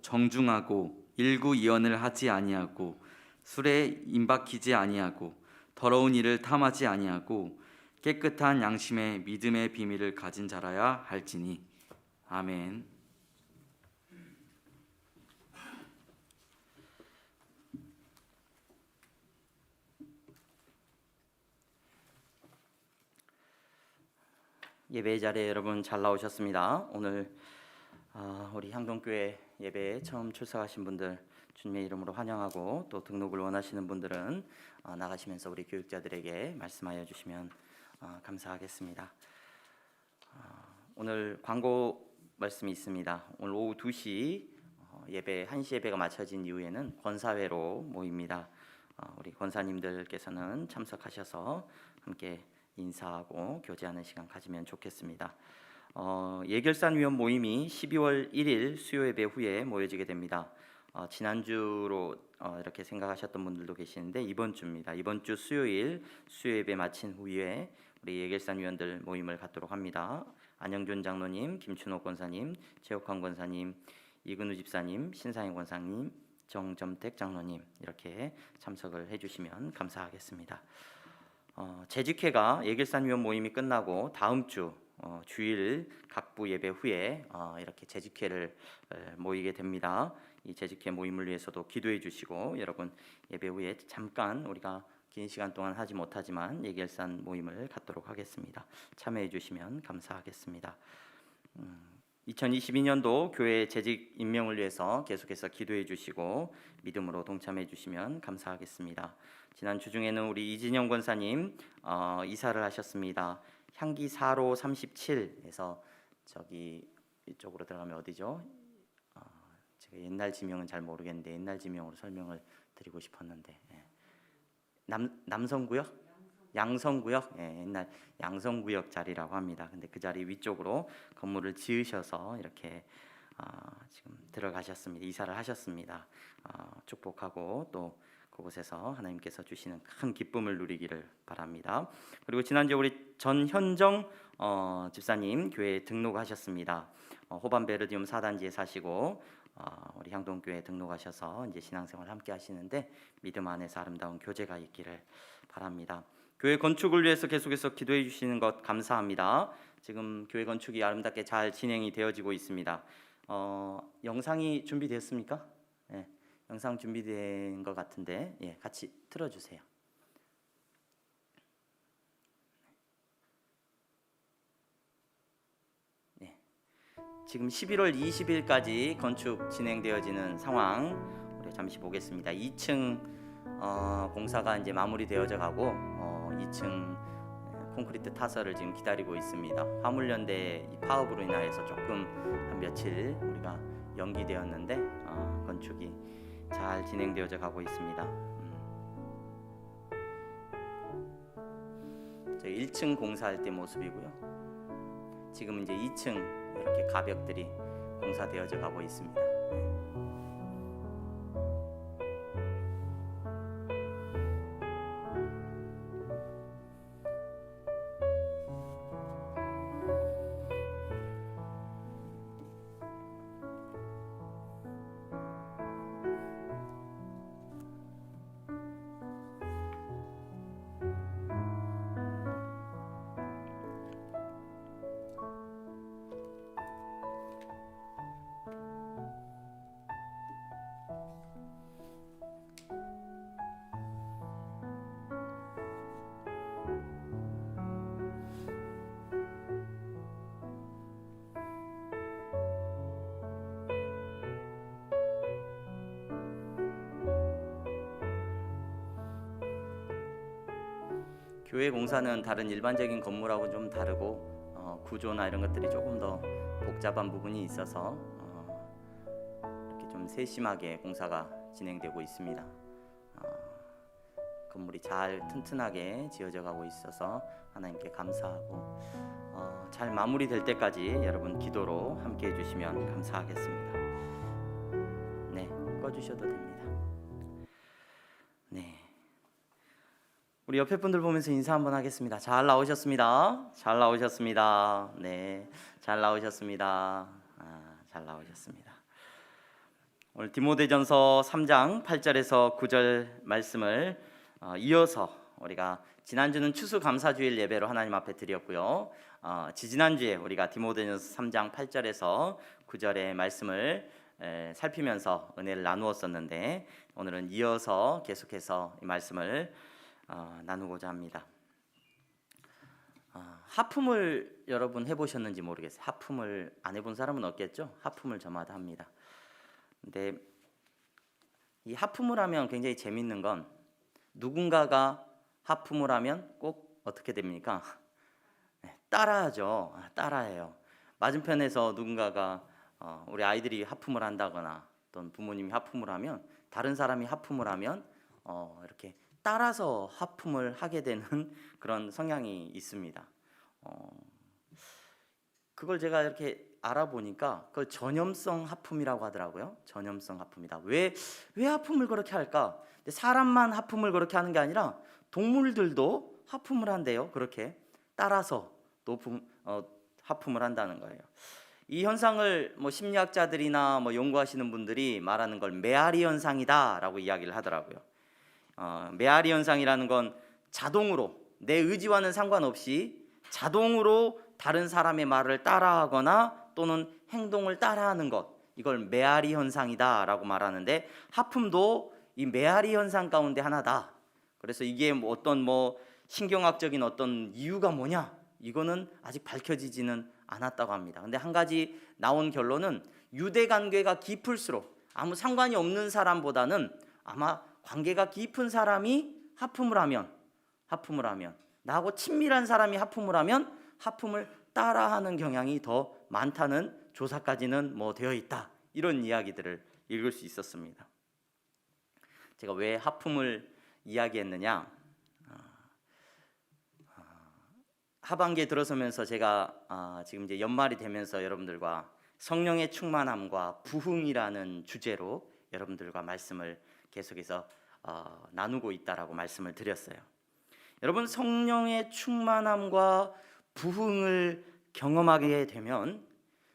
정중하고 일구이언을 하지 아니하고 술에 임박히지 아니하고 더러운 일을 탐하지 아니하고 깨끗한 양심의 믿음의 비밀을 가진 자라야 할지니. 아멘. 예배 자리에 여러분 잘 나오셨습니다. 오늘 우리 향동교회 예배에 처음 출석하신 분들 주님의 이름으로 환영하고, 또 등록을 원하시는 분들은 나가시면서 우리 교육자들에게 말씀하여 주시면 감사하겠습니다. 오늘 광고 말씀이 있습니다. 오늘 오후 2시 예배 1시 예배가 마쳐진 이후에는 권사회로 모입니다. 우리 권사님들께서는 참석하셔서 함께 인사하고 교제하는 시간 가지면 좋겠습니다. 예결산 위원 모임이 12월 1일 수요 예배 후에 모여지게 됩니다. 지난주로 이렇게 생각하셨던 분들도 계시는데 이번 주입니다. 이번 주 수요일 수요 예배 마친 후에 우리 예결산 위원들 모임을 갖도록 합니다. 안영준 장로님, 김춘호 권사님, 최옥환 권사님, 이근우 집사님, 신상희 권사님, 정점택 장로님 이렇게 참석을 해주시면 감사하겠습니다. 재직회가 예결산 위원 모임이 끝나고 다음 주 주일 각부 예배 후에 이렇게 재직회를 모이게 됩니다. 이 재직회 모임을 위해서도 기도해 주시고, 여러분 예배 후에 잠깐 우리가 긴 시간 동안 하지 못하지만 예결산 모임을 갖도록 하겠습니다. 참여해 주시면 감사하겠습니다. 2022년도 교회 재직 임명을 위해서 계속해서 기도해 주시고 믿음으로 동참해 주시면 감사하겠습니다. 지난 주 중에는 우리 이진영 권사님 이사를 하셨습니다. 향기 4로 37에서 저기 이쪽으로 들어가면 어디죠? 제가 옛날 지명은 잘 모르겠는데 옛날 지명으로 설명을 드리고 싶었는데, 남성구역? 양성구역? 옛날 양성구역 자리라고 합니다. 근데 그 자리 위쪽으로 건물을 지으셔서 이렇게 지금 들어가셨습니다. 이사를 하셨습니다. 축복하고 또 그곳에서 하나님께서 주시는 큰 기쁨을 누리기를 바랍니다. 그리고 지난주에 우리 전현정 집사님 교회에 등록하셨습니다. 호반 베르디움 4단지에 사시고 우리 향동교회에 등록하셔서 이제 신앙생활 함께 하시는데 믿음 안에서 아름다운 교제가 있기를 바랍니다. 교회 건축을 위해서 계속해서 기도해 주시는 것 감사합니다. 지금 교회 건축이 아름답게 잘 진행이 되어지고 있습니다. 영상이 준비됐습니까? 네, 영상 준비된 것 같은데 같이 틀어주세요. 네, 지금 11월 20일까지 건축 진행되어지는 상황 우리 잠시 보겠습니다. 2층 공사가 이제 마무리되어져 가고 2층 콘크리트 타설을 지금 기다리고 있습니다. 화물연대 파업으로 인하여서 조금 한 며칠 우리가 연기되었는데 건축이 잘 진행되어져 가고 있습니다. 저희 1층 공사할 때 모습이고요. 지금 이제 2층 이렇게 가벽들이 공사되어져 가고 있습니다. 교회 공사는 다른 일반적인 건물하고 좀 다르고 구조나 이런 것들이 조금 더 복잡한 부분이 있어서 이렇게 좀 세심하게 공사가 진행되고 있습니다. 건물이 잘 튼튼하게 지어져 가고 있어서 하나님께 감사하고 잘 마무리될 때까지 여러분 기도로 함께 해주시면 감사하겠습니다. 네, 꺼주셔도 됩니다. 네, 우리 옆에 분들 보면서 인사 한번 하겠습니다. 잘 나오셨습니다. 잘 나오셨습니다. 네, 잘 나오셨습니다. 잘 나오셨습니다. 오늘 디모데전서 3장 8절에서 9절 말씀을 이어서 우리가 지난주는 추수감사주일 예배로 하나님 앞에 드렸고요. 지지난주에 우리가 디모데전서 3장 8절에서 9절의 말씀을 살피면서 은혜를 나누었었는데 오늘은 이어서 계속해서 이 말씀을 나누고자 합니다. 하품을 여러분 해보셨는지 모르겠어요. 하품을 안 해본 사람은 없겠죠? 하품을 저마다 합니다. 근데 이 하품을 하면 굉장히 재밌는 건 누군가가 하품을 하면 꼭 어떻게 됩니까? 따라하죠. 따라해요. 맞은편에서 누군가가 우리 아이들이 하품을 한다거나 또는 부모님이 하품을 하면 다른 사람이 하품을 하면 이렇게 따라서 하품을 하게 되는 그런 성향이 있습니다. 그걸 제가 이렇게 알아보니까 그걸 전염성 하품이라고 하더라고요. 전염성 하품이다. 왜 하품을 그렇게 할까? 사람만 하품을 그렇게 하는 게 아니라 동물들도 하품을 한대요. 그렇게 따라서 하품을 한다는 거예요. 이 현상을 심리학자들이나 연구하시는 분들이 말하는 걸 메아리 현상이다라고 이야기를 하더라고요. 메아리 현상이라는 건 자동으로 내 의지와는 상관없이 자동으로 다른 사람의 말을 따라하거나 또는 행동을 따라하는 것, 이걸 메아리 현상이다라고 말하는데 하품도 이 메아리 현상 가운데 하나다. 그래서 이게 어떤 신경학적인 어떤 이유가 뭐냐? 이거는 아직 밝혀지지는 않았다고 합니다. 근데 한 가지 나온 결론은 유대 관계가 깊을수록 아무 상관이 없는 사람보다는 아마 관계가 깊은 사람이 하품을 하면 나하고 친밀한 사람이 하품을 하면 하품을 따라하는 경향이 더 많다는 조사까지는 되어 있다. 이런 이야기들을 읽을 수 있었습니다. 제가 왜 하품을 이야기했느냐? 하반기에 들어서면서 제가 지금 이제 연말이 되면서 여러분들과 성령의 충만함과 부흥이라는 주제로 여러분들과 말씀을 계속해서 나누고 있다라고 말씀을 드렸어요. 여러분, 성령의 충만함과 부흥을 경험하게 되면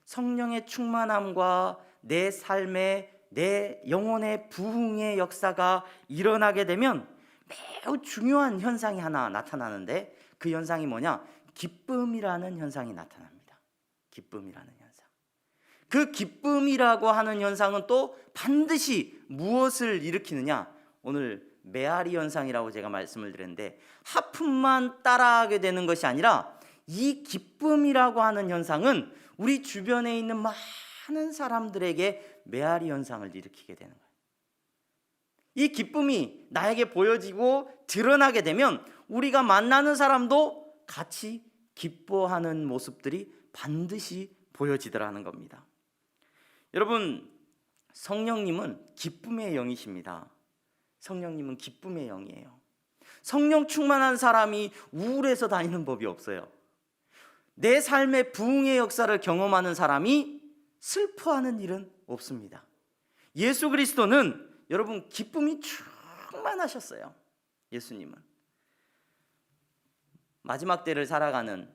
성령의 충만함과 내 삶에 내 영혼의 부흥의 역사가 일어나게 되면 매우 중요한 현상이 하나 나타나는데 그 현상이 뭐냐? 기쁨이라는 현상이 나타납니다. 기쁨이라는 현상. 그 기쁨이라고 하는 현상은 또 반드시 무엇을 일으키느냐? 오늘 메아리 현상이라고 제가 말씀을 드렸는데 하품만 따라하게 되는 것이 아니라 이 기쁨이라고 하는 현상은 우리 주변에 있는 많은 사람들에게 메아리 현상을 일으키게 되는 거예요. 이 기쁨이 나에게 보여지고 드러나게 되면 우리가 만나는 사람도 같이 기뻐하는 모습들이 반드시 보여지더라는 겁니다. 여러분, 성령님은 기쁨의 영이십니다. 성령님은 기쁨의 영이에요. 성령 충만한 사람이 우울해서 다니는 법이 없어요. 내 삶의 부흥의 역사를 경험하는 사람이 슬퍼하는 일은 없습니다. 예수 그리스도는 여러분 기쁨이 충만하셨어요. 예수님은 마지막 때를 살아가는,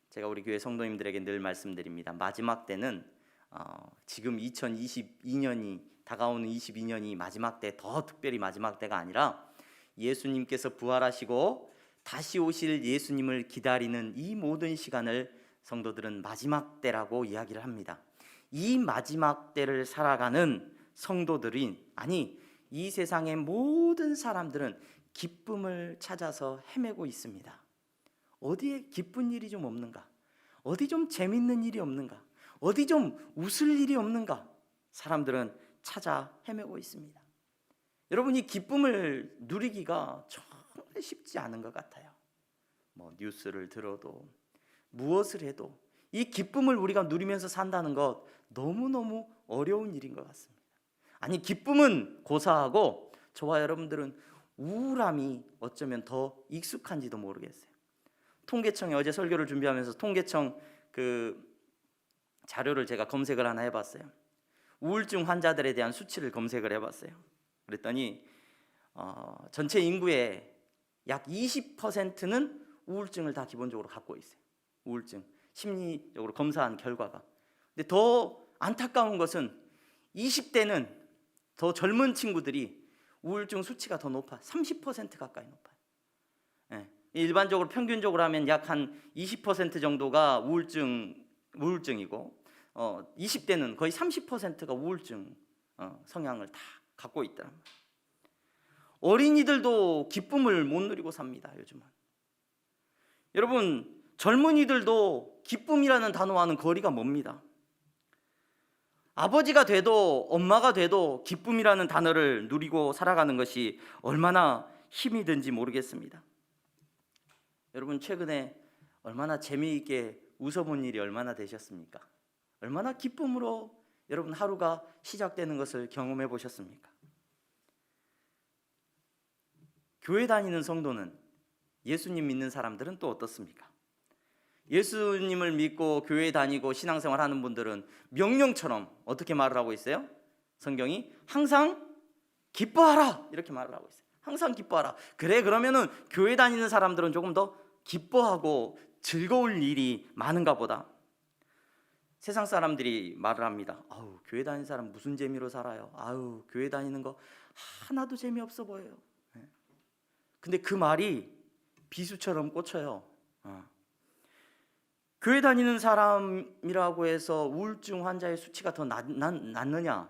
제가 우리 교회 성도님들에게 늘 말씀드립니다. 마지막 때는 지금 2022년이 다가오는 22년이 마지막 때, 더 특별히 마지막 때가 아니라 예수님께서 부활하시고 다시 오실 예수님을 기다리는 이 모든 시간을 성도들은 마지막 때라고 이야기를 합니다. 이 마지막 때를 살아가는 성도들이, 아니 이 세상의 모든 사람들은 기쁨을 찾아서 헤매고 있습니다. 어디에 기쁜 일이 좀 없는가? 어디 좀 재밌는 일이 없는가? 어디 좀 웃을 일이 없는가? 사람들은 찾아 헤매고 있습니다. 여러분, 이 기쁨을 누리기가 정말 쉽지 않은 것 같아요. 뉴스를 들어도 무엇을 해도 이 기쁨을 우리가 누리면서 산다는 것 너무너무 어려운 일인 것 같습니다. 아니, 기쁨은 고사하고 저와 여러분들은 우울함이 어쩌면 더 익숙한지도 모르겠어요. 통계청에 어제 설교를 준비하면서 통계청 그 자료를 제가 검색을 하나 해봤어요. 우울증 환자들에 대한 수치를 검색을 해봤어요. 그랬더니 전체 인구의 약 20%는 우울증을 다 기본적으로 갖고 있어요. 우울증, 심리적으로 검사한 결과가. 근데 더 안타까운 것은 20대는 더 젊은 친구들이 우울증 수치가 더 높아. 30% 가까이 높아요. 예. 일반적으로 평균적으로 하면 약 한 20% 정도가 우울증이고 20대는 거의 30%가 우울증 성향을 다 갖고 있다. 어린이들도 기쁨을 못 누리고 삽니다. 요즘은. 여러분, 젊은이들도 기쁨이라는 단어와는 거리가 멉니다. 아버지가 돼도 엄마가 돼도 기쁨이라는 단어를 누리고 살아가는 것이 얼마나 힘이 든지 모르겠습니다. 여러분, 최근에 얼마나 재미있게 웃어본 일이 얼마나 되셨습니까? 얼마나 기쁨으로 여러분 하루가 시작되는 것을 경험해 보셨습니까? 교회 다니는 성도는, 예수님 믿는 사람들은 또 어떻습니까? 예수님을 믿고 교회 다니고 신앙생활 하는 분들은 명령처럼 어떻게 말을 하고 있어요? 성경이 항상 기뻐하라 이렇게 말을 하고 있어요. 항상 기뻐하라. 그래, 그러면은 교회 다니는 사람들은 조금 더 기뻐하고 즐거울 일이 많은가 보다. 세상 사람들이 말을 합니다. 아우, 교회 다니는 사람 무슨 재미로 살아요? 아우, 교회 다니는 거 하나도 재미없어 보여요. 근데 그 말이 비수처럼 꽂혀요. 교회 다니는 사람이라고 해서 우울증 환자의 수치가 더 낮느냐?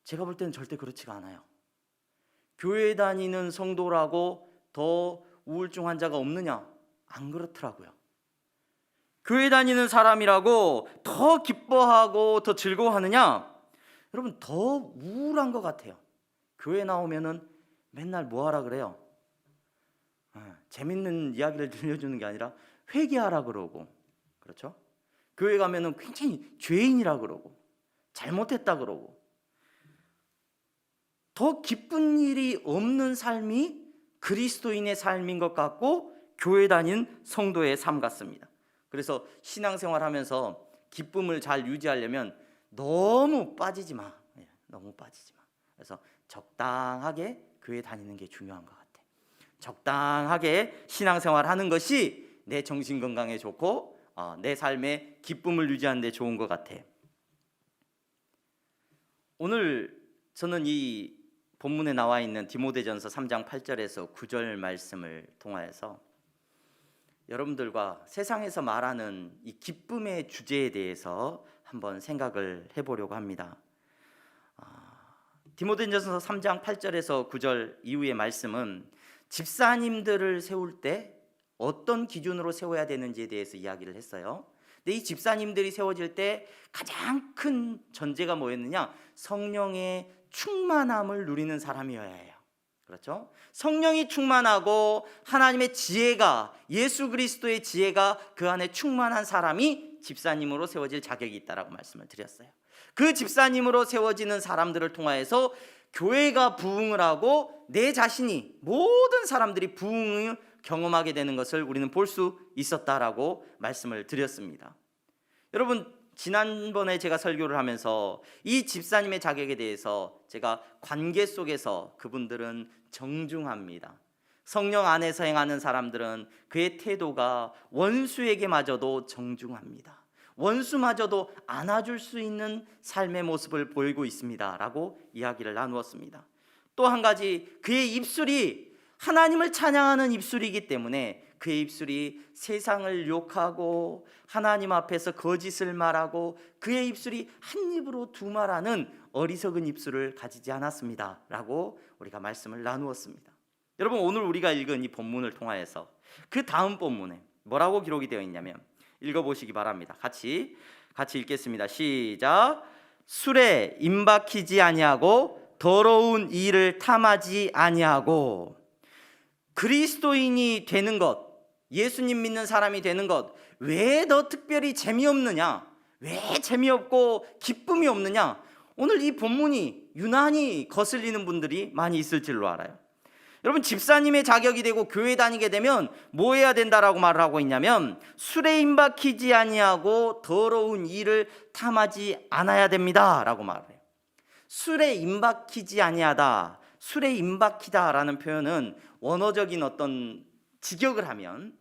제가 볼 때는 절대 그렇지가 않아요. 교회 다니는 성도라고 더 우울증 환자가 없느냐? 안 그렇더라고요. 교회 다니는 사람이라고 더 기뻐하고 더 즐거워하느냐? 여러분, 더 우울한 것 같아요. 교회 나오면은 맨날 뭐 하라 그래요? 재밌는 이야기를 들려주는 게 아니라 회개하라 그러고, 그렇죠? 교회 가면은 굉장히 죄인이라 그러고 잘못했다 그러고, 더 기쁜 일이 없는 삶이 그리스도인의 삶인 것 같고 교회 다니는 성도의 삶 같습니다. 그래서 신앙생활 하면서 기쁨을 잘 유지하려면 너무 빠지지 마. 너무 빠지지 마. 그래서 적당하게 교회 다니는 게 중요한 것 같아요. 적당하게 신앙생활 하는 것이 내 정신 건강에 좋고 내 삶의 기쁨을 유지하는 데 좋은 것 같아요. 오늘 저는 이 본문에 나와 있는 디모데전서 3장 8절에서 9절 말씀을 통하여서 여러분들과 세상에서 말하는 이 기쁨의 주제에 대해서 한번 생각을 해보려고 합니다. 디모데전서 3장 8절에서 9절 이후의 말씀은 집사님들을 세울 때 어떤 기준으로 세워야 되는지에 대해서 이야기를 했어요. 근데 이 집사님들이 세워질 때 가장 큰 전제가 뭐였느냐? 성령의 충만함을 누리는 사람이어야 해요. 그렇죠? 성령이 충만하고 하나님의 지혜가, 예수 그리스도의 지혜가 그 안에 충만한 사람이 집사님으로 세워질 자격이 있다라고 말씀을 드렸어요. 그 집사님으로 세워지는 사람들을 통하여서 교회가 부흥을 하고 내 자신이, 모든 사람들이 부흥을 경험하게 되는 것을 우리는 볼 수 있었다라고 말씀을 드렸습니다. 여러분, 지난번에 제가 설교를 하면서 이 집사님의 자격에 대해서 제가 관계 속에서 그분들은 정중합니다. 성령 안에서 행하는 사람들은 그의 태도가 원수에게마저도 정중합니다. 원수마저도 안아줄 수 있는 삶의 모습을 보이고 있습니다 라고 이야기를 나누었습니다. 또 한 가지, 그의 입술이 하나님을 찬양하는 입술이기 때문에 그의 입술이 세상을 욕하고 하나님 앞에서 거짓을 말하고 그의 입술이 한 입으로 두 말하는 어리석은 입술을 가지지 않았습니다 라고 우리가 말씀을 나누었습니다. 여러분, 오늘 우리가 읽은 이 본문을 통하여서 그 다음 본문에 뭐라고 기록이 되어 있냐면, 읽어보시기 바랍니다. 같이 읽겠습니다. 시작. 술에 임박히지 아니하고 더러운 일을 탐하지 아니하고. 그리스도인이 되는 것, 예수님 믿는 사람이 되는 것, 왜 더 특별히 재미없느냐? 왜 재미없고 기쁨이 없느냐? 오늘 이 본문이 유난히 거슬리는 분들이 많이 있을 줄로 알아요. 여러분, 집사님의 자격이 되고 교회 다니게 되면 뭐 해야 된다라고 말을 하고 있냐면, 술에 임박히지 아니하고 더러운 일을 탐하지 않아야 됩니다 라고 말을 해요. 술에 임박히지 아니하다, 술에 임박히다라는 표현은 원어적인 어떤 직역을 하면,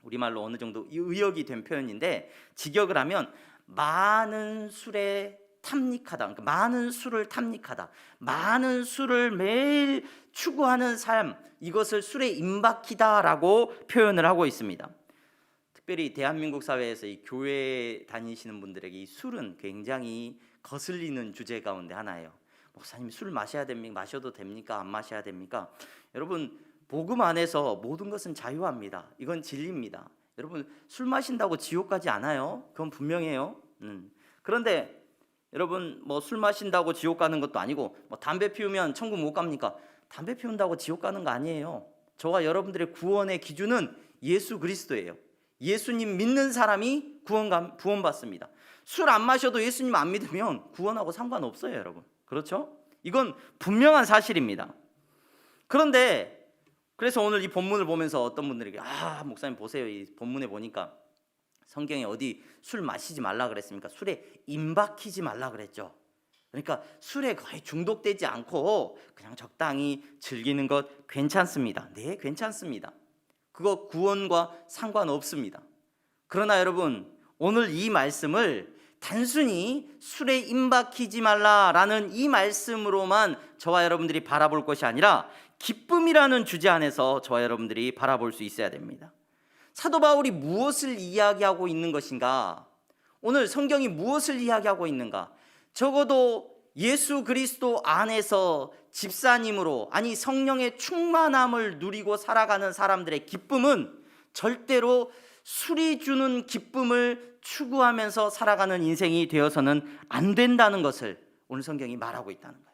우리말로 어느 정도 의역이 된 표현인데, 직역을 하면 많은 술에 탐닉하다, 그러니까 많은 술을 탐닉하다, 많은 술을 매일 추구하는 삶, 이것을 술에 임박히다라고 표현을 하고 있습니다. 특별히 대한민국 사회에서 이 교회 다니시는 분들에게 이 술은 굉장히 거슬리는 주제 가운데 하나예요. 목사님, 술 마셔야 됩니까? 마셔도 됩니까? 안 마셔야 됩니까? 여러분, 복음 안에서 모든 것은 자유합니다. 이건 진리입니다. 여러분, 술 마신다고 지옥 가지 않아요. 그건 분명해요. 그런데 여러분, 뭐 술 마신다고 지옥 가는 것도 아니고, 뭐 담배 피우면 천국 못 갑니까? 담배 피운다고 지옥 가는 거 아니에요. 저와 여러분들의 구원의 기준은 예수 그리스도예요. 예수님 믿는 사람이 구원받습니다. 술 안 마셔도 예수님 안 믿으면 구원하고 상관없어요, 여러분. 그렇죠? 이건 분명한 사실입니다. 그런데 그래서 오늘 이 본문을 보면서 어떤 분들에게 목사님 보세요, 이 본문에 보니까 성경에 어디 술 마시지 말라 그랬습니까? 술에 임박히지 말라 그랬죠. 그러니까 술에 거의 중독되지 않고 그냥 적당히 즐기는 것 괜찮습니다. 네, 괜찮습니다. 그거 구원과 상관없습니다. 그러나 여러분, 오늘 이 말씀을 단순히 술에 임박히지 말라라는 이 말씀으로만 저와 여러분들이 바라볼 것이 아니라 기쁨이라는 주제 안에서 저와 여러분들이 바라볼 수 있어야 됩니다. 사도 바울이 무엇을 이야기하고 있는 것인가? 오늘 성경이 무엇을 이야기하고 있는가? 적어도 예수 그리스도 안에서 집사님으로, 아니 성령의 충만함을 누리고 살아가는 사람들의 기쁨은 절대로 술이 주는 기쁨을 추구하면서 살아가는 인생이 되어서는 안 된다는 것을 오늘 성경이 말하고 있다는 거예요.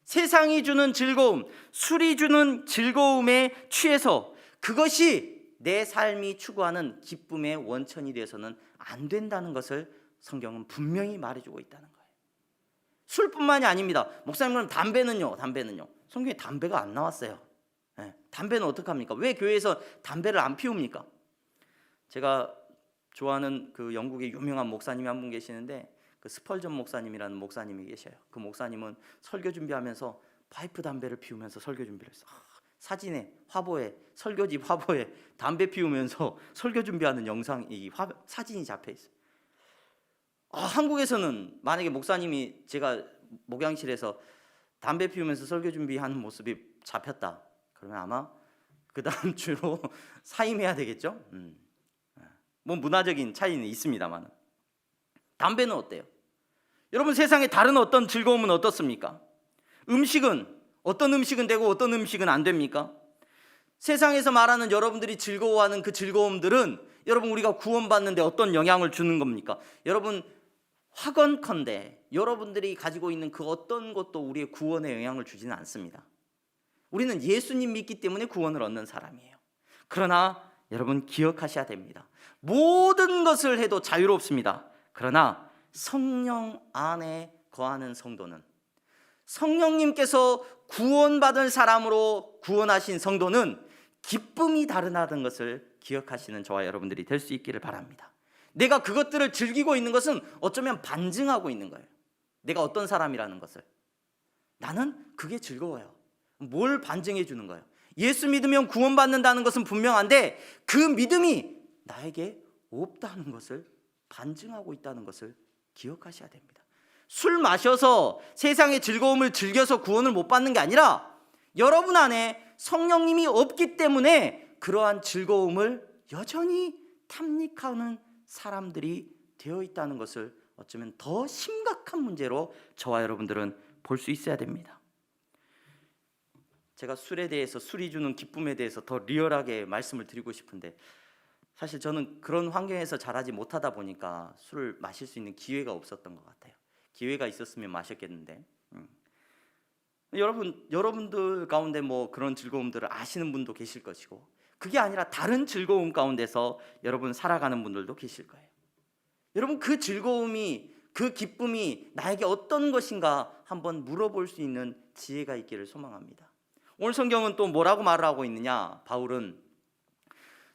세상이 주는 즐거움, 술이 주는 즐거움에 취해서 그것이 내 삶이 추구하는 기쁨의 원천이 되어서는 안 된다는 것을 성경은 분명히 말해주고 있다는 거예요. 술뿐만이 아닙니다. 목사님, 그럼 담배는요? 성경에 담배가 안 나왔어요. 담배는 어떡합니까? 왜 교회에서 담배를 안 피웁니까? 제가 좋아하는 그 영국의 유명한 목사님이 한 분 계시는데, 그 스펄전 목사님이라는 목사님이 계셔요. 그 목사님은 설교 준비하면서 파이프 담배를 피우면서 설교 준비를 했어요. 사진에, 화보에, 설교집 화보에 담배 피우면서 설교 준비하는 사진이 잡혀 있어요. 한국에서는 만약에 목사님이 제가 목양실에서 담배 피우면서 설교 준비하는 모습이 잡혔다, 그러면 아마 그 다음 주로 사임해야 되겠죠. 뭐 문화적인 차이는 있습니다만, 담배는 어때요? 여러분, 세상에 다른 어떤 즐거움은 어떻습니까? 어떤 음식은 되고 어떤 음식은 안 됩니까? 세상에서 말하는 여러분들이 즐거워하는 그 즐거움들은 여러분, 우리가 구원받는데 어떤 영향을 주는 겁니까? 여러분, 확언컨대 여러분들이 가지고 있는 그 어떤 것도 우리의 구원에 영향을 주지는 않습니다. 우리는 예수님 믿기 때문에 구원을 얻는 사람이에요. 그러나 여러분, 기억하셔야 됩니다. 모든 것을 해도 자유롭습니다. 그러나 성령 안에 거하는 성도는, 성령님께서 구원받은 사람으로 구원하신 성도는 기쁨이 다르다는 것을 기억하시는 저와 여러분들이 될 수 있기를 바랍니다. 내가 그것들을 즐기고 있는 것은 어쩌면 반증하고 있는 거예요. 내가 어떤 사람이라는 것을. 나는 그게 즐거워요. 뭘 반증해 주는 거예요? 예수 믿으면 구원받는다는 것은 분명한데 그 믿음이 나에게 없다는 것을 반증하고 있다는 것을 기억하셔야 됩니다. 술 마셔서 세상의 즐거움을 즐겨서 구원을 못 받는 게 아니라 여러분 안에 성령님이 없기 때문에 그러한 즐거움을 여전히 탐닉하는 사람들이 되어 있다는 것을 어쩌면 더 심각한 문제로 저와 여러분들은 볼 수 있어야 됩니다. 제가 술에 대해서, 술이 주는 기쁨에 대해서 더 리얼하게 말씀을 드리고 싶은데, 사실 저는 그런 환경에서 자라지 못하다 보니까 술을 마실 수 있는 기회가 없었던 것 같아요. 기회가 있었으면 마셨겠는데, 여러분들 가운데 뭐 그런 즐거움들을 아시는 분도 계실 것이고, 그게 아니라 다른 즐거움 가운데서 여러분 살아가는 분들도 계실 거예요. 여러분, 그 즐거움이, 그 기쁨이 나에게 어떤 것인가 한번 물어볼 수 있는 지혜가 있기를 소망합니다. 오늘 성경은 또 뭐라고 말을 하고 있느냐? 바울은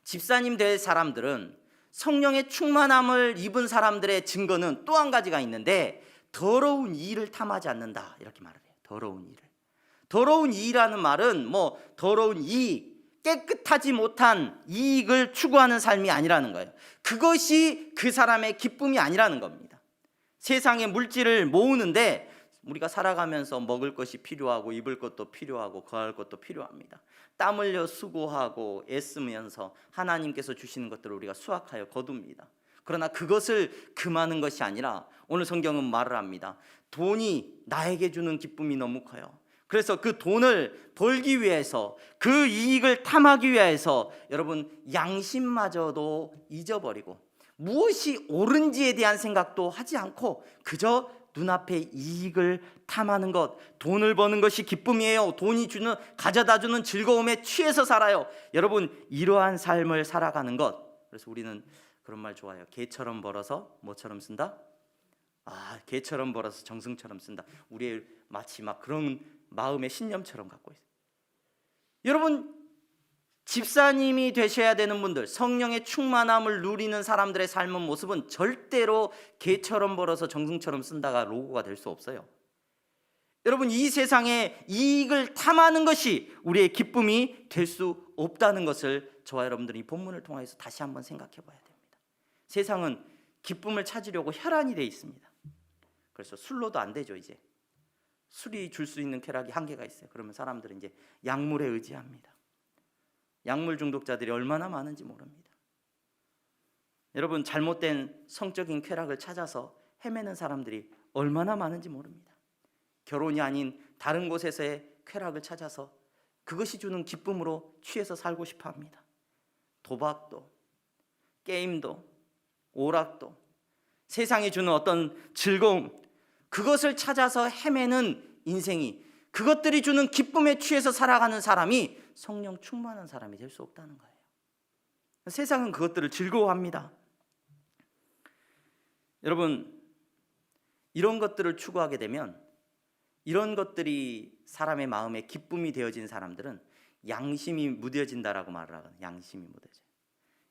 집사님 될 사람들은 성령의 충만함을 입은 사람들의 증거는 또 한 가지가 있는데 더러운 이의를 탐하지 않는다, 이렇게 말을 해요. 더러운 이의를. 더러운 이의라는 말은 뭐 더러운 이익, 깨끗하지 못한 이익을 추구하는 삶이 아니라는 거예요. 그것이 그 사람의 기쁨이 아니라는 겁니다. 세상의 물질을 모으는데 우리가 살아가면서 먹을 것이 필요하고 입을 것도 필요하고 거할 것도 필요합니다. 땀 흘려 수고하고 애쓰면서 하나님께서 주시는 것들을 우리가 수확하여 거둡니다. 그러나 그것을 금하는 것이 아니라 오늘 성경은 말을 합니다. 돈이 나에게 주는 기쁨이 너무 커요. 그래서 그 돈을 벌기 위해서, 그 이익을 탐하기 위해서 여러분 양심마저도 잊어버리고 무엇이 옳은지에 대한 생각도 하지 않고 그저 눈앞의 이익을 탐하는 것, 돈을 버는 것이 기쁨이에요. 돈이 가져다 주는 즐거움에 취해서 살아요. 여러분, 이러한 삶을 살아가는 것. 그래서 우리는 그런 말 좋아해요. 개처럼 벌어서 뭐처럼 쓴다? 개처럼 벌어서 정승처럼 쓴다. 우리의 마치 막 그런 마음의 신념처럼 갖고 있어요. 여러분, 집사님이 되셔야 되는 분들, 성령의 충만함을 누리는 사람들의 삶의 모습은 절대로 개처럼 벌어서 정승처럼 쓴다가 로고가 될 수 없어요. 여러분, 이 세상에 이익을 탐하는 것이 우리의 기쁨이 될 수 없다는 것을 저와 여러분들이 이 본문을 통해서 다시 한번 생각해 봐야 됩니다. 세상은 기쁨을 찾으려고 혈안이 되어 있습니다. 그래서 술로도 안 되죠. 이제 술이 줄 수 있는 쾌락이 한계가 있어요. 그러면 사람들은 이제 약물에 의지합니다. 약물 중독자들이 얼마나 많은지 모릅니다. 여러분, 잘못된 성적인 쾌락을 찾아서 헤매는 사람들이 얼마나 많은지 모릅니다. 결혼이 아닌 다른 곳에서의 쾌락을 찾아서 그것이 주는 기쁨으로 취해서 살고 싶어 합니다. 도박도, 게임도, 오락도, 세상이 주는 어떤 즐거움, 그것을 찾아서 헤매는 인생이, 그것들이 주는 기쁨에 취해서 살아가는 사람이 성령 충만한 사람이 될 수 없다는 거예요. 세상은 그것들을 즐거워합니다. 여러분, 이런 것들을 추구하게 되면, 이런 것들이 사람의 마음에 기쁨이 되어진 사람들은 양심이 무뎌진다라고 말을 하거든요. 양심이 무뎌져요.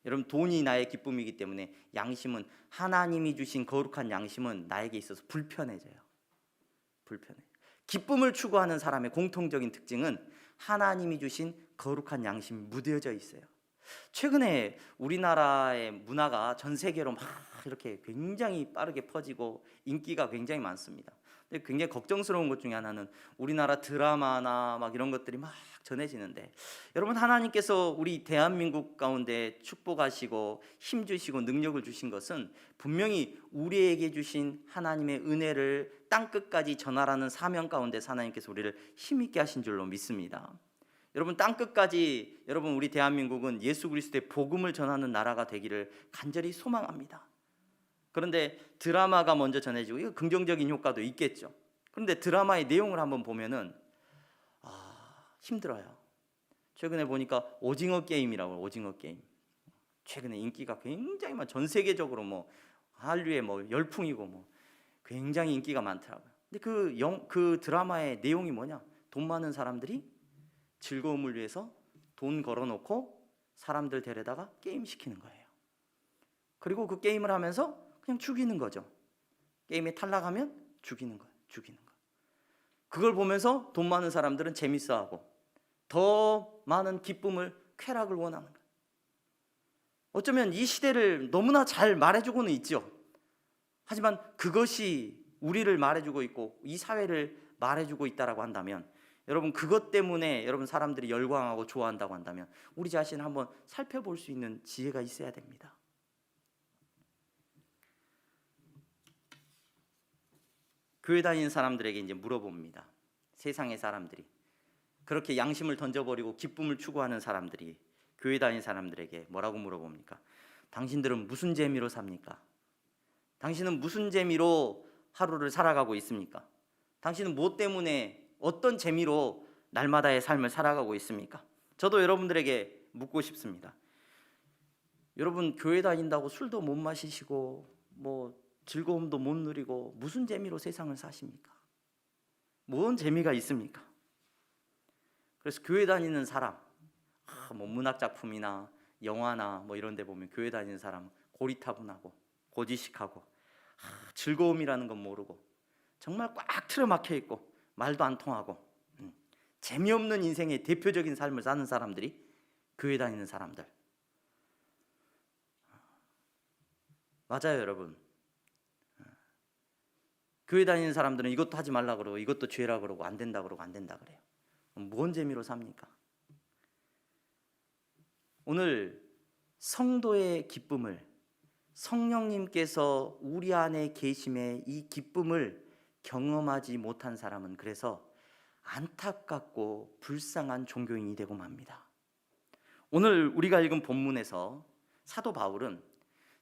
여러분, 돈이 나의 기쁨이기 때문에 양심은, 하나님이 주신 거룩한 양심은 나에게 있어서 불편해져요. 불편해요. 기쁨을 추구하는 사람의 공통적인 특징은 하나님이 주신 거룩한 양심이 무뎌져 있어요. 최근에 우리나라의 문화가 전 세계로 막 이렇게 굉장히 빠르게 퍼지고 인기가 굉장히 많습니다. 근데 굉장히 걱정스러운 것 중에 하나는 우리나라 드라마나 막 이런 것들이 막 전해지는데, 여러분, 하나님께서 우리 대한민국 가운데 축복하시고 힘 주시고 능력을 주신 것은 분명히 우리에게 주신 하나님의 은혜를 땅끝까지 전하라는 사명 가운데 하나님께서 우리를 힘있게 하신 줄로 믿습니다. 여러분, 땅끝까지, 여러분, 우리 대한민국은 예수 그리스도의 복음을 전하는 나라가 되기를 간절히 소망합니다. 그런데 드라마가 먼저 전해지고, 이거 긍정적인 효과도 있겠죠. 그런데 드라마의 내용을 한번 보면은 힘들어요. 최근에 보니까 오징어 게임이라고, 오징어 게임. 최근에 인기가 굉장히 전 세계적으로 뭐 한류에 뭐 열풍이고 뭐 굉장히 인기가 많더라고요. 근데 그 드라마의 내용이 뭐냐? 돈 많은 사람들이 즐거움을 위해서 돈 걸어놓고 사람들 데려다가 게임 시키는 거예요. 그리고 그 게임을 하면서 그냥 죽이는 거죠. 게임에 탈락하면 죽이는 거예요. 죽이는 거. 그걸 보면서 돈 많은 사람들은 재밌어하고 더 많은 기쁨을, 쾌락을 원하는 거예요. 어쩌면 이 시대를 너무나 잘 말해주고는 있죠. 하지만 그것이 우리를 말해주고 있고 이 사회를 말해주고 있다라고 한다면, 여러분, 그것 때문에 여러분 사람들이 열광하고 좋아한다고 한다면 우리 자신을 한번 살펴볼 수 있는 지혜가 있어야 됩니다. 교회 다니는 사람들에게 이제 물어봅니다. 세상의 사람들이, 그렇게 양심을 던져버리고 기쁨을 추구하는 사람들이 교회 다니는 사람들에게 뭐라고 물어봅니까? 당신들은 무슨 재미로 삽니까? 당신은 무슨 재미로 하루를 살아가고 있습니까? 당신은 무엇 때문에, 어떤 재미로 날마다의 삶을 살아가고 있습니까? 저도 여러분들에게 묻고 싶습니다. 여러분, 교회 다닌다고 술도 못 마시시고 뭐 즐거움도 못 누리고 무슨 재미로 세상을 사십니까? 뭔 재미가 있습니까? 그래서 교회 다니는 사람, 뭐 문학 작품이나 영화나 뭐 이런 데 보면 교회 다니는 사람 고리타분하고 고지식하고 즐거움이라는 건 모르고 정말 꽉 틀어막혀 있고 말도 안 통하고 재미없는 인생의 대표적인 삶을 사는 사람들이 교회 다니는 사람들. 맞아요, 여러분. 교회 다니는 사람들은 이것도 하지 말라 그러고 이것도 죄라 그러고 안 된다 그러고 안 된다 그래요. 뭔 재미로 삽니까? 오늘 성도의 기쁨을, 성령님께서 우리 안에 계심의 이 기쁨을 경험하지 못한 사람은 그래서 안타깝고 불쌍한 종교인이 되고 맙니다. 오늘 우리가 읽은 본문에서 사도 바울은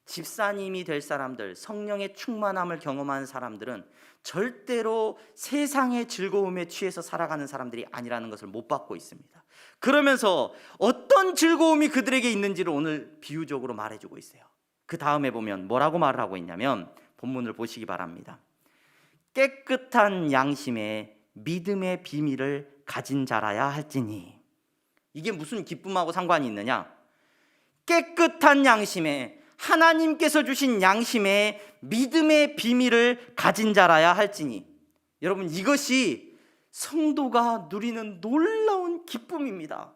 집사님이 될 사람들, 성령의 충만함을 경험한 사람들은 절대로 세상의 즐거움에 취해서 살아가는 사람들이 아니라는 것을 못 받고 있습니다. 그러면서 어떤 즐거움이 그들에게 있는지를 오늘 비유적으로 말해주고 있어요. 그 다음에 보면 뭐라고 말을 하고 있냐면 본문을 보시기 바랍니다. 깨끗한 양심에 믿음의 비밀을 가진 자라야 할지니. 이게 무슨 기쁨하고 상관이 있느냐? 깨끗한 양심에, 하나님께서 주신 양심에 믿음의 비밀을 가진 자라야 할지니. 여러분, 이것이 성도가 누리는 놀라운 기쁨입니다.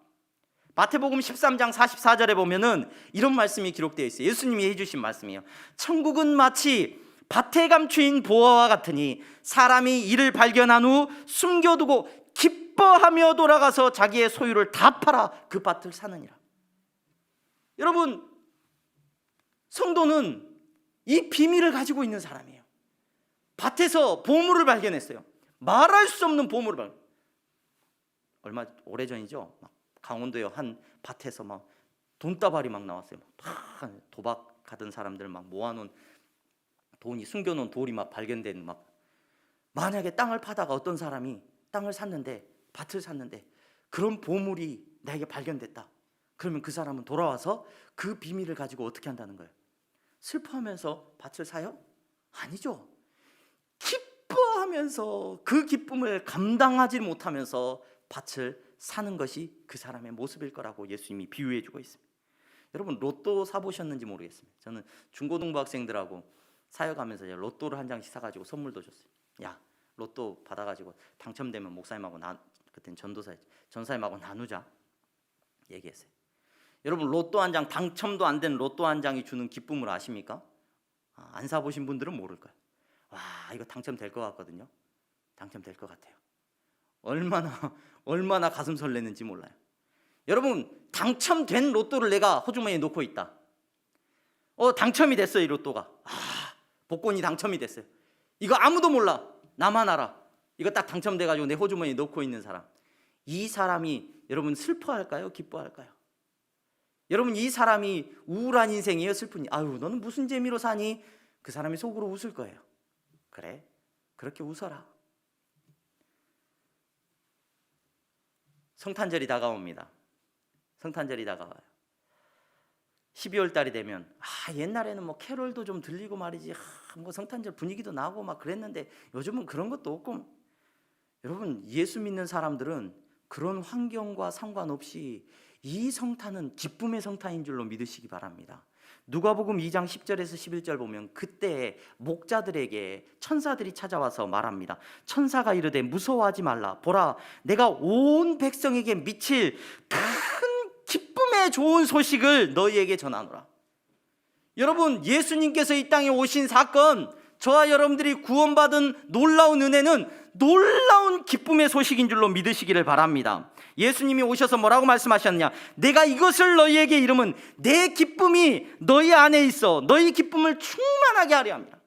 마태복음 13장 44절에 보면은 이런 말씀이 기록되어 있어요. 예수님이 해주신 말씀이에요. 천국은 마치 밭에 감추인 보화와 같으니 사람이 이를 발견한 후 숨겨두고 기뻐하며 돌아가서 자기의 소유를 다 팔아 그 밭을 사느니라. 여러분, 성도는 이 비밀을 가지고 있는 사람이에요. 밭에서 보물을 발견했어요. 말할 수 없는 보물을 발견. 얼마 오래전이죠. 막 강원도에 한 밭에서 막 돈다발이 막 나왔어요. 막 도박 가던 사람들 막 모아놓은 돈이, 숨겨놓은 돌이 막 발견된, 막 만약에 땅을 파다가 어떤 사람이 땅을 샀는데, 밭을 샀는데 그런 보물이 나에게 발견됐다. 그러면 그 사람은 돌아와서 그 비밀을 가지고 어떻게 한다는 거예요? 슬퍼하면서 밭을 사요? 아니죠. 기뻐하면서 그 기쁨을 감당하지 못하면서 밭을 사는 것이 그 사람의 모습일 거라고 예수님이 비유해 주고 있습니다. 여러분, 로또 사보셨는지 모르겠습니다. 저는 중고등부 학생들하고 사역하면서 로또를 한 장씩 사가지고 선물도 줬어요. 야, 로또 받아가지고 당첨되면 목사님하고 그때는 전사님하고 나누자 얘기했어요. 여러분, 로또 한 장, 당첨도 안 된 로또 한 장이 주는 기쁨을 아십니까? 안 사보신 분들은 모를 거예요. 와, 이거 당첨될 것 같거든요. 당첨될 것 같아요. 얼마나 가슴 설레는지 몰라요. 여러분, 당첨된 로또를 내가 호주머니에 놓고 있다. 당첨이 됐어요. 이 로또가. 복권이 당첨이 됐어요. 이거 아무도 몰라. 나만 알아. 이거 딱 당첨돼가지고 내 호주머니에 놓고 있는 사람. 이 사람이 여러분 슬퍼할까요? 기뻐할까요? 여러분, 이 사람이 우울한 인생이에요? 슬프니? 아유, 너는 무슨 재미로 사니? 그 사람이 속으로 웃을 거예요. 그래, 그렇게 웃어라. 성탄절이 다가옵니다. 성탄절이 다가와요. 12월 달이 되면 옛날에는 뭐 캐롤도 좀 들리고 말이지, 뭐 성탄절 분위기도 나고 막 그랬는데 요즘은 그런 것도 없고. 여러분, 예수 믿는 사람들은 그런 환경과 상관없이 이 성탄은 기쁨의 성탄인 줄로 믿으시기 바랍니다. 누가복음 2장 10절에서 11절 보면 그때 목자들에게 천사들이 찾아와서 말합니다. 천사가 이르되 무서워하지 말라. 보라, 내가 온 백성에게 미칠 큰 기쁨의 좋은 소식을 너희에게 전하노라. 여러분, 예수님께서 이 땅에 오신 사건, 저와 여러분들이 구원받은 놀라운 은혜는 놀라운 기쁨의 소식인 줄로 믿으시기를 바랍니다. 예수님이 오셔서 뭐라고 말씀하셨냐? 내가 이것을 너희에게 이름은 내 기쁨이 너희 안에 있어 너희 기쁨을 충만하게 하려 합니다.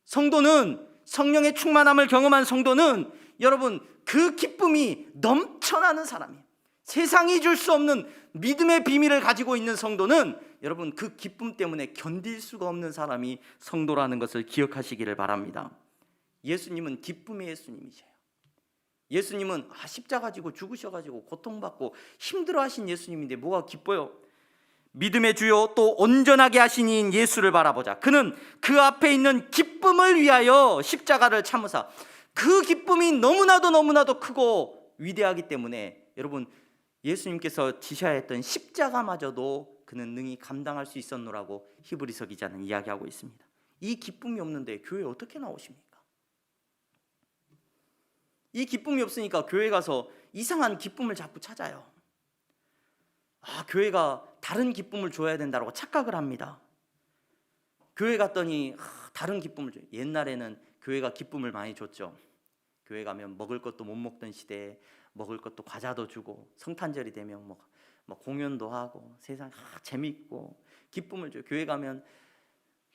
성도는, 성령의 충만함을 경험한 성도는 여러분 그 기쁨이 넘쳐나는 사람이에요. 세상이 줄 수 없는 믿음의 비밀을 가지고 있는 성도는 여러분 그 기쁨 때문에 견딜 수가 없는 사람이 성도라는 것을 기억하시기를 바랍니다. 예수님은 기쁨의 예수님이세요. 예수님은 십자가 지고 죽으셔가지고 고통받고 힘들어하신 예수님인데 뭐가 기뻐요? 믿음의 주요 또 온전하게 하신 이인 예수를 바라보자. 그는 그 앞에 있는 기쁨을 위하여 십자가를 참으사 그 기쁨이 너무나도 크고 위대하기 때문에 여러분 예수님께서 지셔야 했던 십자가마저도 그는 능히 감당할 수 있었노라고 히브리서 기자는 이야기하고 있습니다. 이 기쁨이 없는데 교회에 어떻게 나오십니까? 이 기쁨이 없으니까 교회 가서 이상한 기쁨을 자꾸 찾아요. 교회가 다른 기쁨을 줘야 된다고 착각을 합니다. 교회 갔더니 다른 기쁨을 줘요. 옛날에는 교회가 기쁨을 많이 줬죠. 교회 가면 먹을 것도 못 먹던 시대에 먹을 것도 과자도 주고, 성탄절이 되면 뭐 공연도 하고, 세상 재밌고 기쁨을 줘요. 교회 가면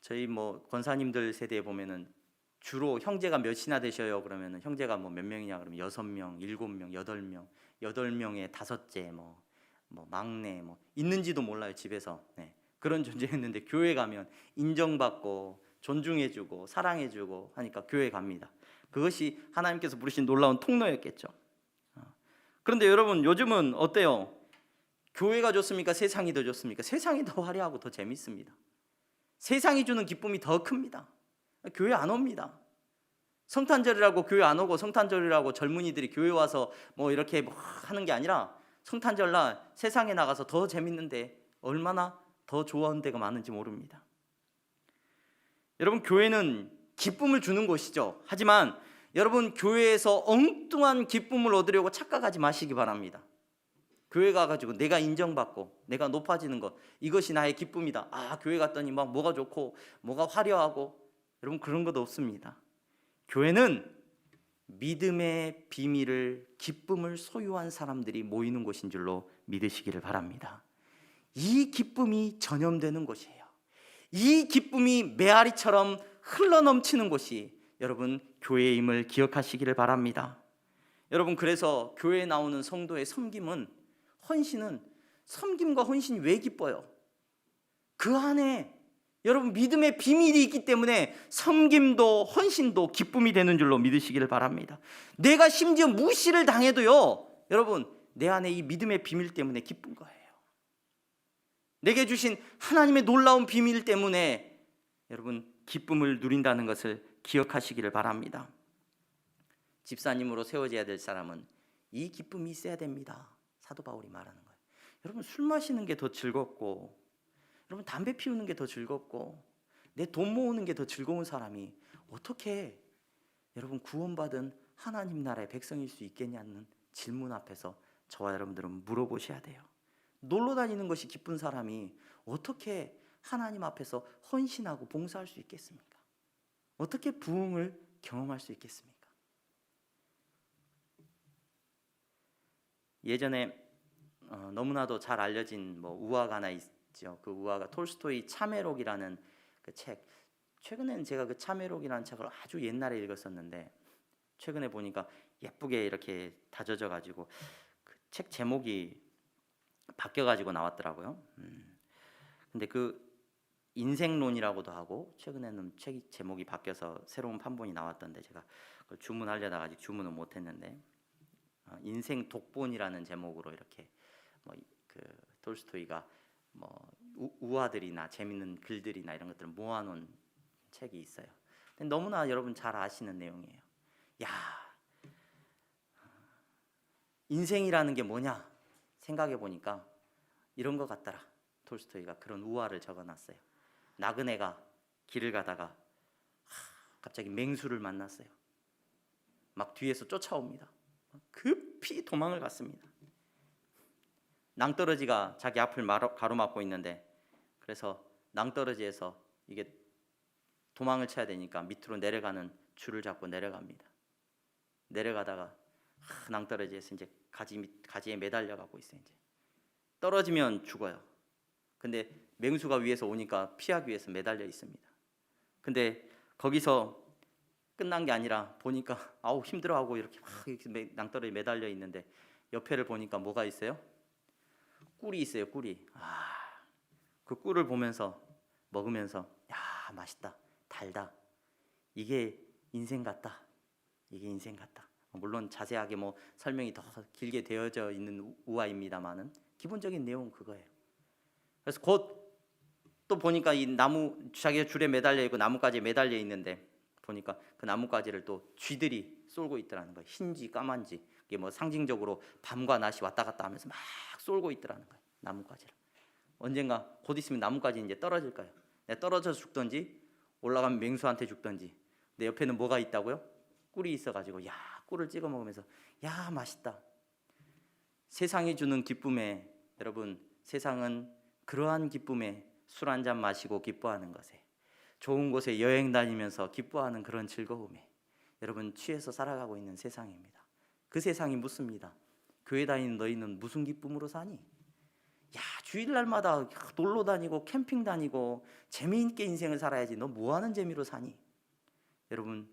저희 권사님들 세대에 보면은 주로 형제가 몇이나 되셔요? 그러면은 형제가 몇 명이냐 그러면 6명, 7명, 8명, 8명의 다섯째, 막내 있는지도 몰라요, 집에서. 네. 그런 존재였는데 교회 가면 인정받고 존중해주고 사랑해주고 하니까 교회 갑니다. 그것이 하나님께서 부르신 놀라운 통로였겠죠. 그런데 여러분, 요즘은 어때요? 교회가 좋습니까? 세상이 더 좋습니까? 세상이 더 화려하고 더 재밌습니다. 세상이 주는 기쁨이 더 큽니다. 교회 안 옵니다. 성탄절이라고 교회 안 오고, 성탄절이라고 젊은이들이 교회 와서 이렇게 하는 게 아니라, 성탄절날 세상에 나가서 더 재밌는데 얼마나 더 좋아하는 데가 많은지 모릅니다. 여러분, 교회는 기쁨을 주는 곳이죠. 하지만 여러분, 교회에서 엉뚱한 기쁨을 얻으려고 착각하지 마시기 바랍니다. 교회 가가지고 내가 인정받고 내가 높아지는 것, 이것이 나의 기쁨이다. 교회 갔더니 뭐가 좋고 뭐가 화려하고, 여러분, 그런 것 없습니다. 교회는 믿음의 비밀을, 기쁨을 소유한 사람들이 모이는 곳인 줄로 믿으시기를 바랍니다. 이 기쁨이 전염되는 곳이에요. 이 기쁨이 메아리처럼 흘러넘치는 곳이 여러분 교회임을 기억하시기를 바랍니다. 여러분, 그래서 교회에 나오는 성도의 섬김은, 헌신은, 섬김과 헌신이 왜 기뻐요? 그 안에 여러분 믿음의 비밀이 있기 때문에 섬김도 헌신도 기쁨이 되는 줄로 믿으시기를 바랍니다. 내가 심지어 무시를 당해도요, 여러분, 내 안에 이 믿음의 비밀 때문에 기쁜 거예요. 내게 주신 하나님의 놀라운 비밀 때문에 여러분 기쁨을 누린다는 것을 기억하시기를 바랍니다. 집사님으로 세워져야 될 사람은 이 기쁨이 있어야 됩니다. 사도 바울이 말하는 거예요. 여러분, 술 마시는 게 더 즐겁고, 여러분 담배 피우는 게 더 즐겁고, 내 돈 모으는 게 더 즐거운 사람이 어떻게 여러분 구원받은 하나님 나라의 백성일 수 있겠냐는 질문 앞에서 저와 여러분들은 물어보셔야 돼요. 놀러 다니는 것이 기쁜 사람이 어떻게 하나님 앞에서 헌신하고 봉사할 수 있겠습니까? 어떻게 부흥을 경험할 수 있겠습니까? 예전에 너무나도 잘 알려진 우화가 하나 있죠. 그 우화가 톨스토이 참회록이라는 그 책. 최근에는 제가 그 참회록이라는 책을 아주 옛날에 읽었었는데, 최근에 보니까 예쁘게 이렇게 다져져 가지고 그 책 제목이 바뀌어 가지고 나왔더라고요. 근데 그 인생론이라고도 하고, 최근에는 책 제목이 바뀌어서 새로운 판본이 나왔던데, 제가 그걸 주문하려다가 아직 주문은 못했는데, 인생 독본이라는 제목으로 이렇게 그 톨스토이가 우화들이나 재밌는 글들이나 이런 것들을 모아놓은 책이 있어요. 근데 너무나 여러분 잘 아시는 내용이에요. 야, 인생이라는 게 뭐냐 생각해 보니까 이런 것 같더라. 톨스토이가 그런 우화를 적어놨어요. 나그네가 길을 가다가 갑자기 맹수를 만났어요. 막 뒤에서 쫓아옵니다. 급히 도망을 갔습니다. 낭떠러지가 자기 앞을 가로막고 있는데, 그래서 낭떠러지에서 이게 도망을 쳐야 되니까 밑으로 내려가는 줄을 잡고 내려갑니다. 내려가다가 낭떠러지에서 이제 가지에 매달려 가고 있어요. 이제 떨어지면 죽어요. 근데 맹수가 위에서 오니까 피하기 위해서 매달려 있습니다. 근데 거기서 끝난 게 아니라 보니까 힘들어하고 이렇게 낭떠러지 매달려 있는데, 옆에를 보니까 뭐가 있어요? 꿀이 있어요. 꿀이. 그 꿀을 보면서 먹으면서, 야, 맛있다, 달다, 이게 인생 같다, 이게 인생 같다. 물론 자세하게 설명이 더 길게 되어져 있는 우화입니다만은 기본적인 내용은 그거예요. 그래서 곧 또 보니까 이 나무, 자기가 줄에 매달려 있고 나뭇가지에 매달려 있는데, 보니까 그 나뭇가지를 또 쥐들이 쏠고 있더라는 거예요. 흰쥐, 까만쥐. 이게 상징적으로 밤과 낮이 왔다 갔다 하면서 막 쏠고 있더라는 거예요. 나뭇가지를. 언젠가 곧 있으면 나뭇가지 이제 떨어질 거예요. 내가 떨어져서 죽든지 올라가면 맹수한테 죽든지. 내 옆에는 뭐가 있다고요? 꿀이 있어가지고, 야, 꿀을 찍어 먹으면서, 야, 맛있다. 세상이 주는 기쁨에, 여러분, 세상은 그러한 기쁨에 술 한 잔 마시고 기뻐하는 것에, 좋은 곳에 여행 다니면서 기뻐하는 그런 즐거움에 여러분 취해서 살아가고 있는 세상입니다. 그 세상이 묻습니다. 교회 다니는 너희는 무슨 기쁨으로 사니? 야, 주일날마다 놀러 다니고 캠핑 다니고 재미있게 인생을 살아야지. 너 뭐하는 재미로 사니? 여러분,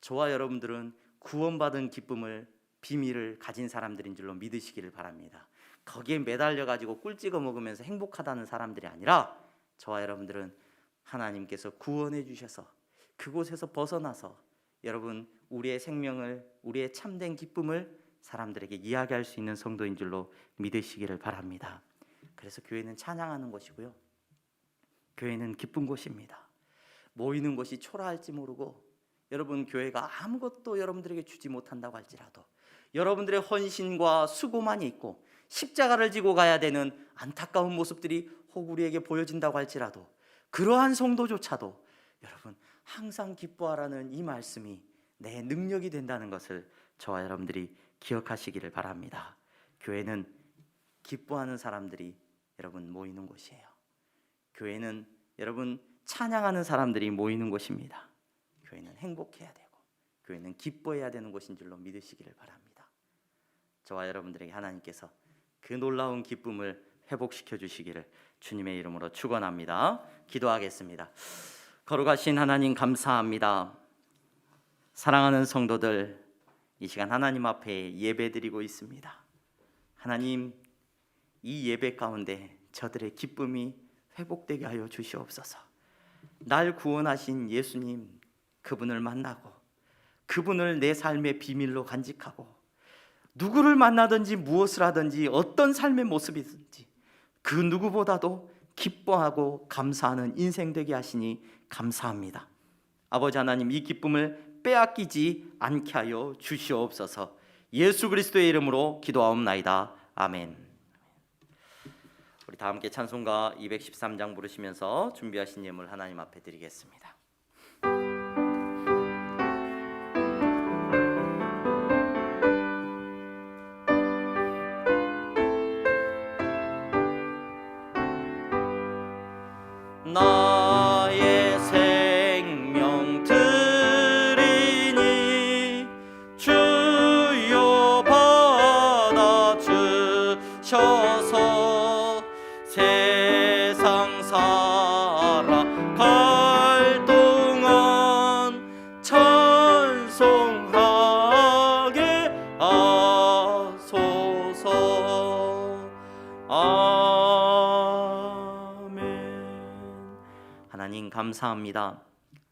저와 여러분들은 구원받은 기쁨을, 비밀을 가진 사람들인 줄로 믿으시기를 바랍니다. 거기에 매달려 가지고 꿀 찍어 먹으면서 행복하다는 사람들이 아니라 저와 여러분들은 하나님께서 구원해 주셔서 그곳에서 벗어나서 여러분 우리의 생명을, 우리의 참된 기쁨을 사람들에게 이야기할 수 있는 성도인 줄로 믿으시기를 바랍니다. 그래서 교회는 찬양하는 곳이고요, 교회는 기쁜 곳입니다. 모이는 곳이 초라할지 모르고 여러분 교회가 아무것도 여러분들에게 주지 못한다고 할지라도 여러분들의 헌신과 수고만이 있고 십자가를 지고 가야 되는 안타까운 모습들이 혹 우리에게 보여진다고 할지라도 그러한 성도조차도 여러분 항상 기뻐하라는 이 말씀이 내 능력이 된다는 것을 저와 여러분들이 기억하시기를 바랍니다. 교회는 기뻐하는 사람들이 여러분 모이는 곳이에요. 교회는 여러분 찬양하는 사람들이 모이는 곳입니다. 교회는 행복해야 되고 교회는 기뻐해야 되는 곳인 줄로 믿으시기를 바랍니다. 저와 여러분들에게 하나님께서 그 놀라운 기쁨을 회복시켜 주시기를 주님의 이름으로 축원합니다. 기도하겠습니다. 거룩하신 하나님 감사합니다. 사랑하는 성도들, 이 시간 하나님 앞에 예배드리고 있습니다. 하나님, 이 예배 가운데 저들의 기쁨이 회복되게 하여 주시옵소서. 날 구원하신 예수님, 그분을 만나고 그분을 내 삶의 비밀로 간직하고 누구를 만나든지 무엇을 하든지 어떤 삶의 모습이든지 그 누구보다도 기뻐하고 감사하는 인생 되게 하시니 감사합니다. 아버지 하나님, 이 기쁨을 빼앗기지 않게 하여 주시옵소서. 예수 그리스도의 이름으로 기도하옵나이다. 아멘. 우리 다 함께 찬송가 213장 부르시면서 준비하신 예물 하나님 앞에 드리겠습니다. 나의 생명 드리니 주여 받아주셔서 세상 살아갈 동안 찬송하게 하소서. 하나님 감사합니다.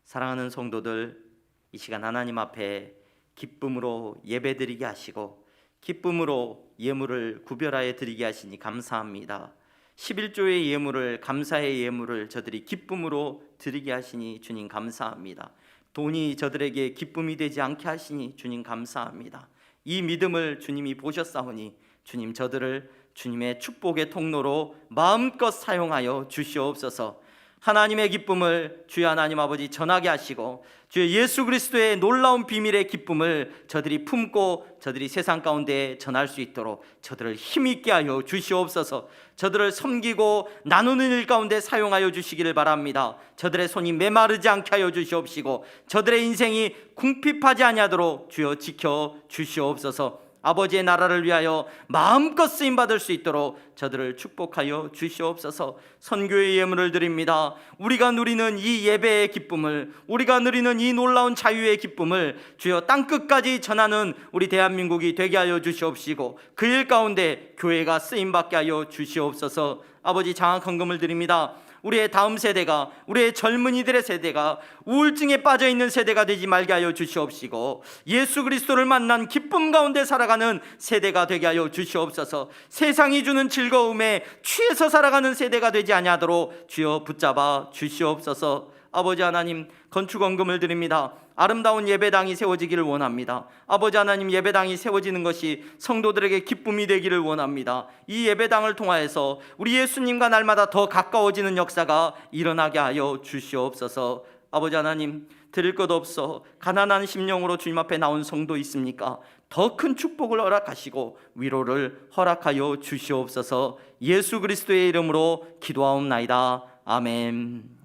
사랑하는 성도들, 이 시간 하나님 앞에 기쁨으로 예배드리게 하시고 기쁨으로 예물을 구별하여 드리게 하시니 감사합니다. 11조의 예물을, 감사의 예물을 저들이 기쁨으로 드리게 하시니 주님 감사합니다. 돈이 저들에게 기쁨이 되지 않게 하시니 주님 감사합니다. 이 믿음을 주님이 보셨사오니 주님 저들을 주님의 축복의 통로로 마음껏 사용하여 주시옵소서. 하나님의 기쁨을 주의 하나님 아버지 전하게 하시고 주의 예수 그리스도의 놀라운 비밀의 기쁨을 저들이 품고 저들이 세상 가운데 전할 수 있도록 저들을 힘있게 하여 주시옵소서. 저들을 섬기고 나누는 일 가운데 사용하여 주시기를 바랍니다. 저들의 손이 메마르지 않게 하여 주시옵시고 저들의 인생이 궁핍하지 아니하도록 주여 지켜 주시옵소서. 아버지의 나라를 위하여 마음껏 쓰임받을 수 있도록 저들을 축복하여 주시옵소서. 선교의 예물을 드립니다. 우리가 누리는 이 예배의 기쁨을, 우리가 누리는 이 놀라운 자유의 기쁨을 주여 땅끝까지 전하는 우리 대한민국이 되게 하여 주시옵시고 그 일 가운데 교회가 쓰임받게 하여 주시옵소서. 아버지, 장학헌금을 드립니다. 우리의 다음 세대가, 우리의 젊은이들의 세대가 우울증에 빠져있는 세대가 되지 말게 하여 주시옵시고 예수 그리스도를 만난 기쁨 가운데 살아가는 세대가 되게 하여 주시옵소서. 세상이 주는 즐거움에 취해서 살아가는 세대가 되지 아니하도록 주여 붙잡아 주시옵소서. 아버지 하나님, 건축헌금을 드립니다. 아름다운 예배당이 세워지기를 원합니다. 아버지 하나님, 예배당이 세워지는 것이 성도들에게 기쁨이 되기를 원합니다. 이 예배당을 통하여서 우리 예수님과 날마다 더 가까워지는 역사가 일어나게 하여 주시옵소서. 아버지 하나님, 드릴 것 없어 가난한 심령으로 주님 앞에 나온 성도 있습니까? 더 큰 축복을 허락하시고 위로를 허락하여 주시옵소서. 예수 그리스도의 이름으로 기도하옵나이다. 아멘.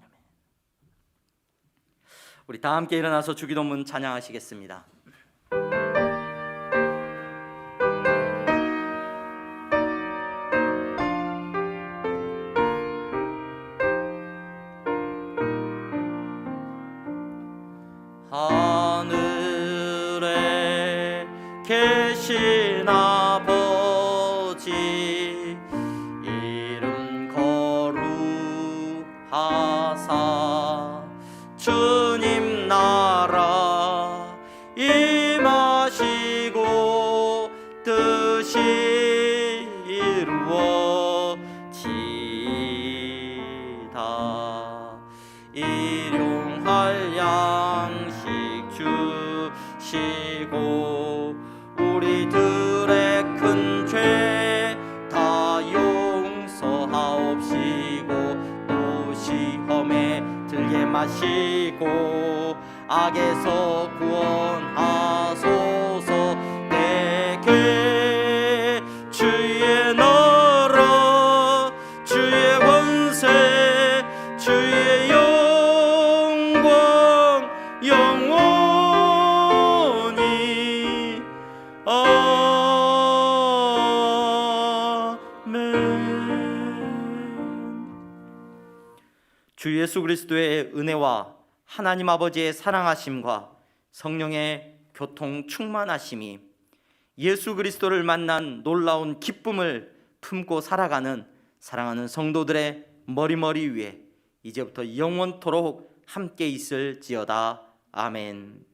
우리 다 함께 일어나서 주기도문 찬양하시겠습니다. 하늘에 계신 아버지 이름 거룩하사 주님 나라 임하시고 뜻이 이루어지다. 일용할 양식 주시고 우리들의 큰 죄 다 용서하옵시고 또 시험에 들게 마시고 악에서 구원하소서. 내게 주의 나라 주의 권세 주의 영광 영원히 아멘. 주 예수 그리스도의 은혜와 하나님 아버지의 사랑하심과 성령의 교통 충만하심이 예수 그리스도를 만난 놀라운 기쁨을 품고 살아가는 사랑하는 성도들의 머리머리 위에 이제부터 영원토록 함께 있을지어다. 아멘.